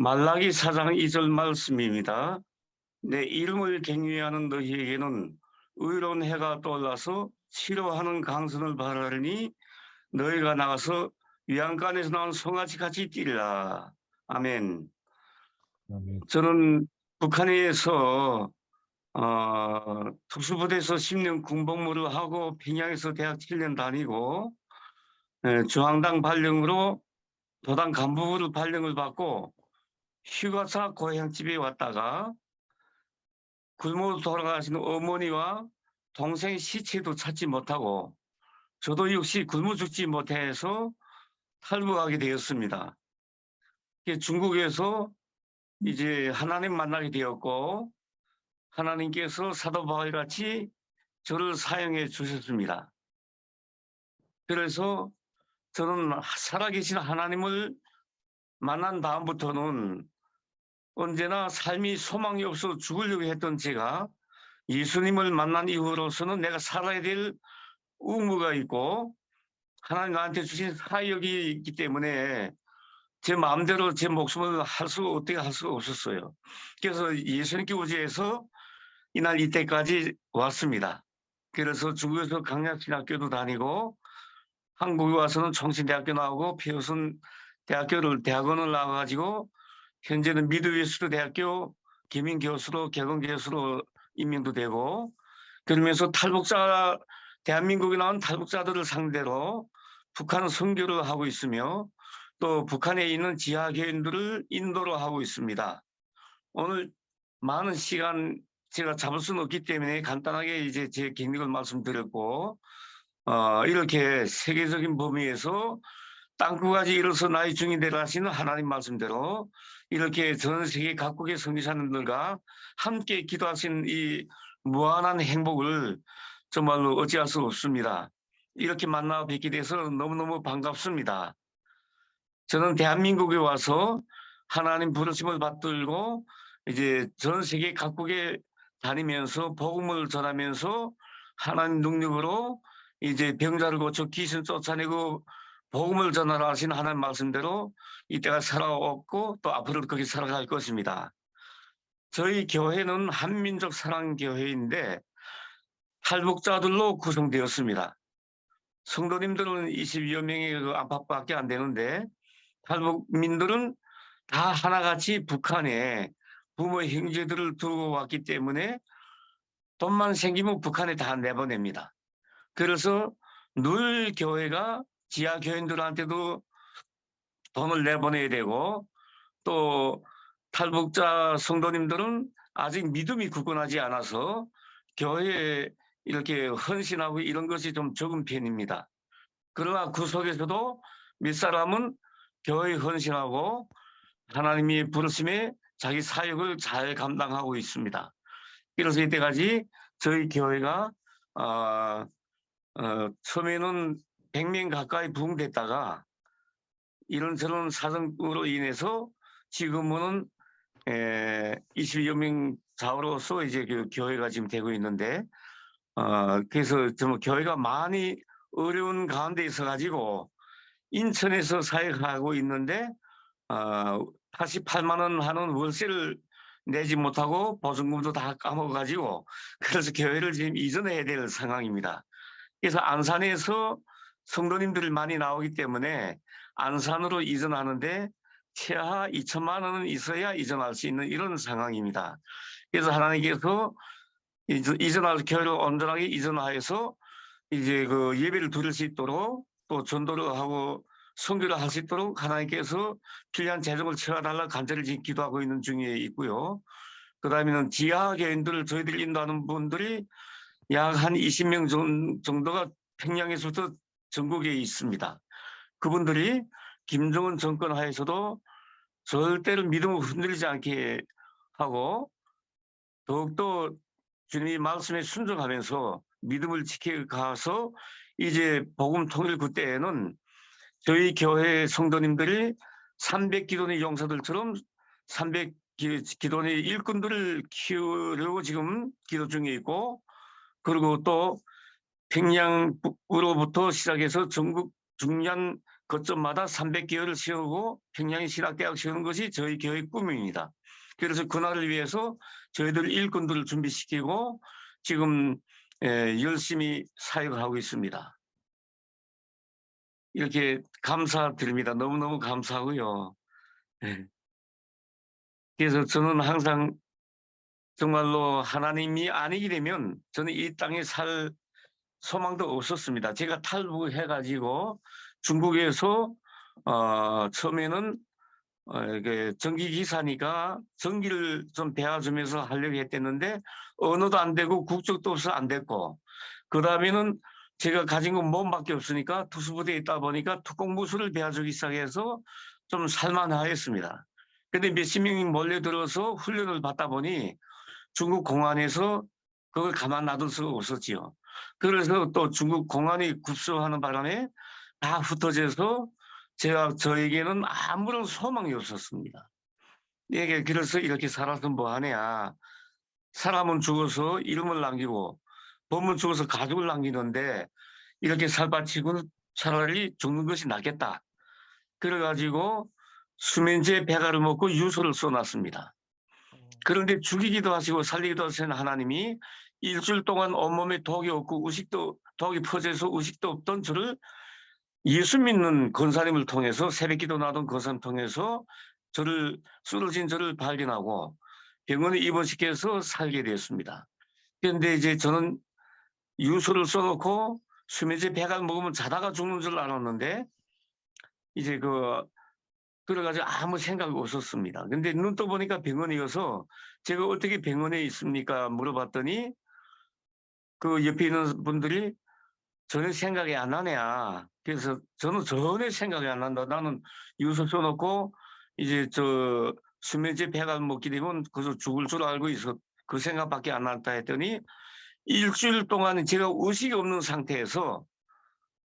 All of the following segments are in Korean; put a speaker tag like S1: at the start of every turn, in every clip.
S1: 말라기 4장 2절 말씀입니다. 내 이름을 경외하는 너희에게는 의로운 해가 떠올라서 치료하는 강선을 바라리니 너희가 나가서 위안간에서 나온 송아지 같이 뛰리라. 아멘.
S2: 아멘.
S1: 저는 북한에서 특수부대에서 10년 군복무를 하고 평양에서 대학 7년 다니고 중앙당 발령으로 도당 간부를 발령을 받고 휴가차 고향집에 왔다가 굶어 돌아가신 어머니와 동생 시체도 찾지 못하고 저도 역시 굶어 죽지 못해서 탈북하게 되었습니다. 중국에서 이제 하나님 만나게 되었고 하나님께서 사도 바울 같이 저를 사용해 주셨습니다. 그래서 저는 살아계신 하나님을 만난 다음부터는 언제나 삶이 소망이 없어 죽으려고 했던 제가 예수님을 만난 이후로서는 내가 살아야 될 의무가 있고 하나님 나한테 주신 사역이 있기 때문에 제 마음대로 제 목숨을 어떻게 할 수가 없었어요. 그래서 예수님께 의지해서 이날 이때까지 왔습니다. 그래서 중국에서 강약신학교도 다니고 한국에 와서는 총신대학교 나오고 피어슨 대학원을 나와가지고 현재는 미드웨스트 대학교 개민교수로 개건교수로 임명도 되고 그러면서 대한민국에 나온 탈북자들을 상대로 북한 선교를 하고 있으며 또 북한에 있는 지하교인들을 인도로 하고 있습니다. 오늘 많은 시간 제가 잡을 수는 없기 때문에 간단하게 이제 제 경력을 말씀드렸고 이렇게 세계적인 범위에서 땅끝까지 이뤄서 나의 중인대로 하시는 하나님 말씀대로 이렇게 전 세계 각국의 선교사님들과 함께 기도하신 이 무한한 행복을 정말로 어찌할 수 없습니다. 이렇게 만나 뵙게 돼서 너무너무 반갑습니다. 저는 대한민국에 와서 하나님 부르심을 받들고 이제 전 세계 각국에 다니면서 복음을 전하면서 하나님 능력으로 이제 병자를 고쳐 귀신 쫓아내고 복음을 전하라 하신 하나님 말씀대로 이때가 살아왔고 또 앞으로 그렇게 살아갈 것입니다. 저희 교회는 한민족 사랑교회인데 탈북자들로 구성되었습니다. 성도님들은 22여 명의 안팎밖에 안 되는데 탈북민들은 다 하나같이 북한에 부모 형제들을 두고 왔기 때문에 돈만 생기면 북한에 다 내보냅니다. 그래서 늘 교회가 지하 교인들한테도 돈을 내보내야 되고 또 탈북자 성도님들은 아직 믿음이 굳건하지 않아서 교회에 이렇게 헌신하고 이런 것이 좀 적은 편입니다. 그러나 그 속에서도 몇 사람은 교회에 헌신하고 하나님이 부르심에 자기 사역을 잘 감당하고 있습니다. 그래서 이때까지 저희 교회가 처음에는 100명 가까이 부흥됐다가 이런저런 사정으로 인해서 지금은 20여 명 좌우로서 이제 그 교회가 지금 되고 있는데 그래서 좀 교회가 많이 어려운 가운데 있어 가지고 인천에서 사역하고 있는데 88만 원 하는 월세를 내지 못하고 보증금도 다 까먹어가지고 그래서 교회를 지금 이전해야 될 상황입니다. 그래서 안산에서 성도님들이 많이 나오기 때문에 안산으로 이전하는데 최하 2천만 원은 있어야 이전할 수 있는 이런 상황입니다. 그래서 하나님께서 이전할 교회를 온전하게 이전하여서 이제 그 예배를 드릴 수 있도록 또 전도를 하고 선교를 할 수 있도록 하나님께서 필요한 재정을 채워달라 간절히 지금 기도하고 있는 중에 있고요. 그 다음에는 지하 교인들을 저희들이 인도하는 분들이 약 한 20명 정도가 평양에서부터 전국에 있습니다. 그분들이 김정은 정권 하에서도 절대로 믿음을 흔들리지 않게 하고 더욱더 주님의 말씀에 순종하면서 믿음을 지켜가서 이제 복음 통일 그때에는 저희 교회 성도님들이 300기도의 용사들처럼 300기도의 일꾼들을 키우려고 지금 기도 중에 있고 그리고 또 평양으로부터 시작해서 전국 중요한 거점마다 300개월을 세우고 평양에 신학대학 세우는 것이 저희 교회 꿈입니다. 그래서 그날을 위해서 저희들 일꾼들을 준비시키고 지금 열심히 사역을 하고 있습니다. 이렇게 감사드립니다. 너무너무 감사하고요. 네. 그래서 저는 항상 정말로 하나님이 아니게 되면 저는 이 땅에 살 소망도 없었습니다. 제가 탈북해가지고 중국에서 처음에는 이게 전기기사니까 전기를 좀 배워주면서 하려고 했댔는데 언어도 안 되고 국적도 없어 안 됐고, 그 다음에는 제가 가진 건 몸밖에 없으니까 특수부대에 있다 보니까 특공무술을 배워주기 시작해서 좀 살만하였습니다. 근데 몇십 명이 몰려들어서 훈련을 받다 보니 중국 공안에서 그걸 가만 놔둘 수가 없었지요. 그래서 또 중국 공안이 급수하는 바람에 다 흩어져서 저에게는 아무런 소망이 없었습니다. 이게 그래서 이렇게 살아서 뭐하냐. 사람은 죽어서 이름을 남기고 법은 죽어서 가족을 남기는데 이렇게 살바치고는 차라리 죽는 것이 낫겠다. 그래가지고 수면제 배가를 먹고 유서를 써놨습니다. 그런데 죽이기도 하시고 살리기도 하시는 하나님이 일주일 동안 온몸에 독이 없고 독이 퍼져서 의식도 없던 저를 예수 믿는 권사님을 통해서, 새벽기도 나던 권사님 통해서 쓰러진 저를 발견하고 병원에 입원시켜서 살게 되었습니다. 그런데 이제 저는 유서를 써놓고 수면제 배가 먹으면 자다가 죽는 줄 알았는데 이제 그래가지고 아무 생각이 없었습니다. 근데 눈 떠보니까 병원이어서 제가 어떻게 병원에 있습니까? 물어봤더니 그 옆에 있는 분들이 전혀 생각이 안 나냐. 그래서 저는 전혀 생각이 안 난다. 나는 유서 써놓고 이제 수면제 배가 먹게 되면 그저 죽을 줄 알고 있어. 그 생각밖에 안 났다 했더니 일주일 동안 제가 의식이 없는 상태에서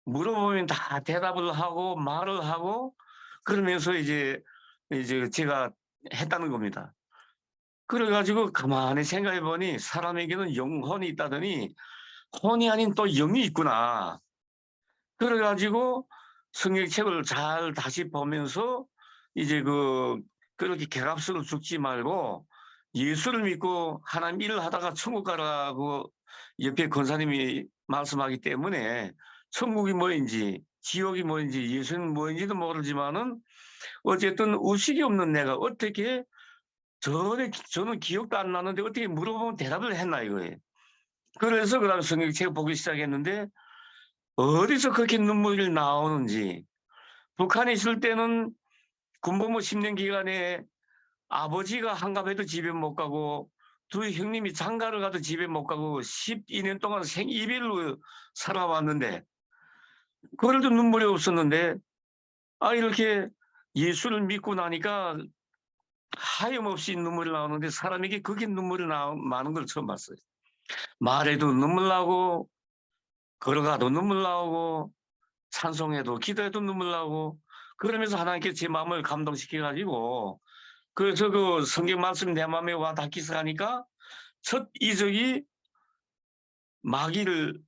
S1: 물어보면 다 대답을 하고 말을 하고 그러면서 이제 제가 했다는 겁니다. 그래가지고 가만히 생각해 보니 사람에게는 영혼이 있다더니 혼이 아닌 또 영이 있구나. 그래가지고 성경책을 잘 다시 보면서 이제 그렇게 개값으로 죽지 말고 예수를 믿고 하나님 일을 하다가 천국 가라고 옆에 권사님이 말씀하기 때문에 천국이 뭐인지 지옥이 뭐인지 예수는 뭐인지도 모르지만은 어쨌든 의식이 없는 내가 어떻게 저는 기억도 안 나는데 어떻게 물어보면 대답을 했나 이거예요. 그래서 그다음에 성경책을 보기 시작했는데 어디서 그렇게 눈물이 나오는지. 북한에 있을 때는 군복무 10년 기간에 아버지가 한갑해도 집에 못 가고 두 형님이 장가를 가도 집에 못 가고 12년 동안 생이별로 살아왔는데 그래도 눈물이 없었는데 이렇게 예수를 믿고 나니까 하염없이 눈물이 나오는데 사람에게 그렇게 눈물이 많은 걸 처음 봤어요. 말해도 눈물 나고 걸어가도 눈물 나오고 찬송해도 기도해도 눈물 나오고 그러면서 하나님께 제 마음을 감동시켜가지고 그래서 성경 말씀 내 마음에 와 닿기 시작하니까 첫 이적이 마귀를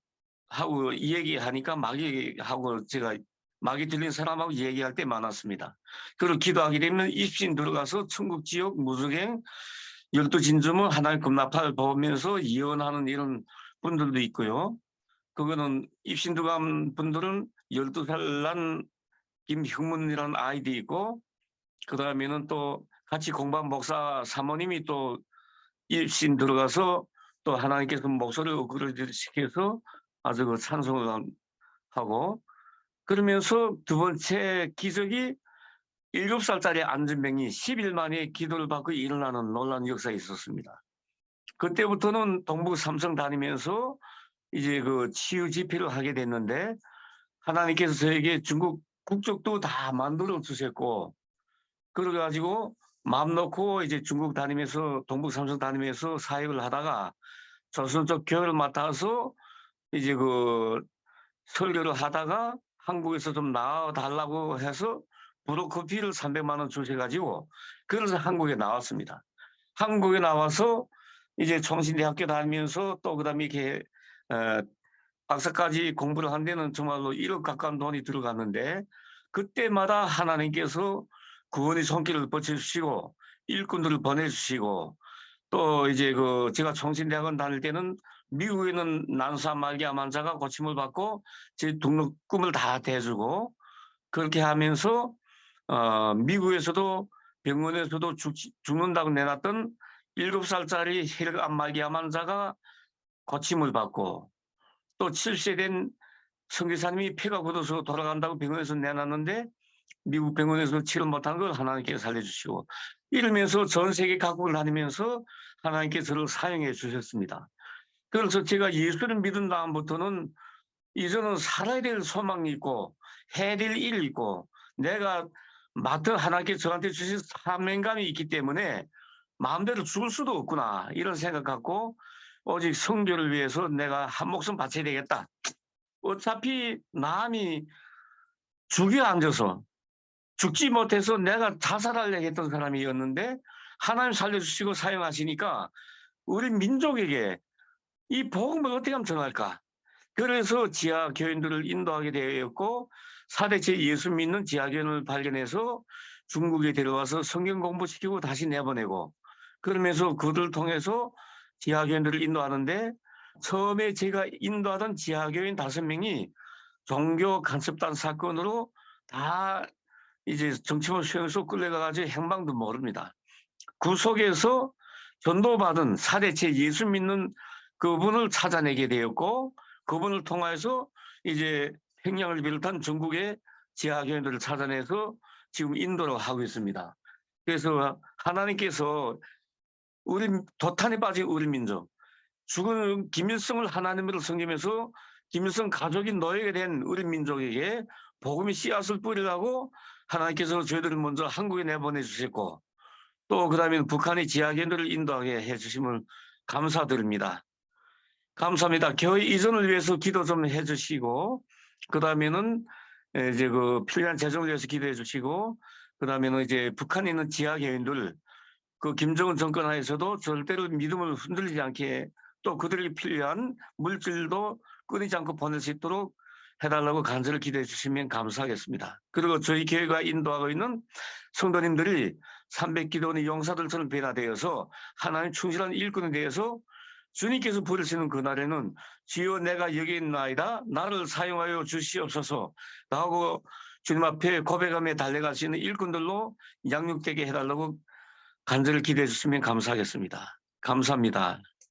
S1: 하고 얘기하니까 마귀하고 제가 마귀 들린 사람하고 얘기할 때 많았습니다. 그리고 기도하게 되면 입신 들어가서 천국 지옥 무속행 12진주문 하나님 금나팔 보면서 예언하는 이런 분들도 있고요. 그거는 입신 들어간 분들은 12살 난 김형문이라는 아이도 있고 그 다음에는 또 같이 공부한 목사 사모님이 또 입신 들어가서 또 하나님께서 목소리를 업그레이드시켜서 아주 찬송을 하고 그러면서 두 번째 기적이 7살짜리 안전병이 10일 만에 기도를 받고 일어나는 놀라운 역사가 있었습니다. 그때부터는 동북 삼성 다니면서 이제 치유 집회를 하게 됐는데 하나님께서 저에게 중국 국적도 다 만들어 주셨고 그래가지고 마음 놓고 이제 중국 다니면서 동북 삼성 다니면서 사역을 하다가 조선족 교회를 맡아서 이제 설교를 하다가 한국에서 좀 나와달라고 해서 브로커피를 300만 원 주셔가지고 그래서 한국에 나왔습니다. 한국에 나와서 이제 총신대학교 다니면서 또 그다음에 이렇게 박사까지 공부를 한 데는 정말로 1억 가까운 돈이 들어갔는데 그때마다 하나님께서 구원의 손길을 뻗쳐주시고 일꾼들을 보내주시고 또 이제 제가 총신대학원 다닐 때는 미국에는 난사 말기암 환자가 고침을 받고 제 등록금을 다 대주고 그렇게 하면서 미국에서도 병원에서도 죽는다고 내놨던 7살짜리 혈압 말기암 환자가 고침을 받고 또 7세 된 선교사님이 폐가 굳어서 돌아간다고 병원에서 내놨는데 미국 병원에서 치료 못한 걸 하나님께서 살려주시고 이러면서 전 세계 각국을 다니면서 하나님께 저를 사용해 주셨습니다. 그래서 제가 예수를 믿은 다음부터는 이제는 살아야 될 소망이 있고 해야 될 일이 있고 내가 맡은 하나님께 저한테 주신 사명감이 있기 때문에 마음대로 죽을 수도 없구나 이런 생각 갖고 오직 성교를 위해서 내가 한 목숨 바쳐야 되겠다. 어차피 남이 죽여 앉아서 죽지 못해서 내가 자살하려고 했던 사람이었는데 하나님 살려주시고 사용하시니까 우리 민족에게 이 복음을 어떻게 하면 전할까? 그래서 지하 교인들을 인도하게 되었고 4대째 예수 믿는 지하 교인을 발견해서 중국에 데려와서 성경 공부시키고 다시 내보내고 그러면서 그들을 통해서 지하 교인들을 인도하는데 처음에 제가 인도하던 지하 교인 5명이 종교 간섭단 사건으로 다 이제 정치범 수용소 끌려가가지고 행방도 모릅니다. 그 속에서 전도받은 4대째 예수 믿는 그분을 찾아내게 되었고 그분을 통해서 이제 평양을 비롯한 전국의 지하교인들을 찾아내서 지금 인도를 하고 있습니다. 그래서 하나님께서 우리 도탄에 빠진 우리 민족 죽은 김일성을 하나님으로 섬기면서 김일성 가족이 노예가 된 우리 민족에게 복음의 씨앗을 뿌리라고 하나님께서 저희들을 먼저 한국에 내보내 주셨고 또 그다음에 북한의 지하교인들을 인도하게 해주심을 감사드립니다. 감사합니다. 교회 이전을 위해서 기도 좀 해주시고 그다음에는 이제 필요한 재정을 위해서 기도해 주시고 그다음에는 이제 북한에 있는 지하교인들 김정은 정권 하에서도 절대로 믿음을 흔들리지 않게 또 그들에게 필요한 물질도 끊이지 않고 보낼 수 있도록 해달라고 간절히 기도해 주시면 감사하겠습니다. 그리고 저희 교회가 인도하고 있는 성도님들이 300기도원의 용사들처럼 변화되어서 하나님 충실한 일꾼에 대해서 주님께서 부르시는 그날에는 주여 내가 여기 있나이다 나를 사용하여 주시옵소서 라고 주님 앞에 고백하며 달려갈 수 있는 일꾼들로 양육되게 해달라고 간절히 기대해 주시면 감사하겠습니다. 감사합니다.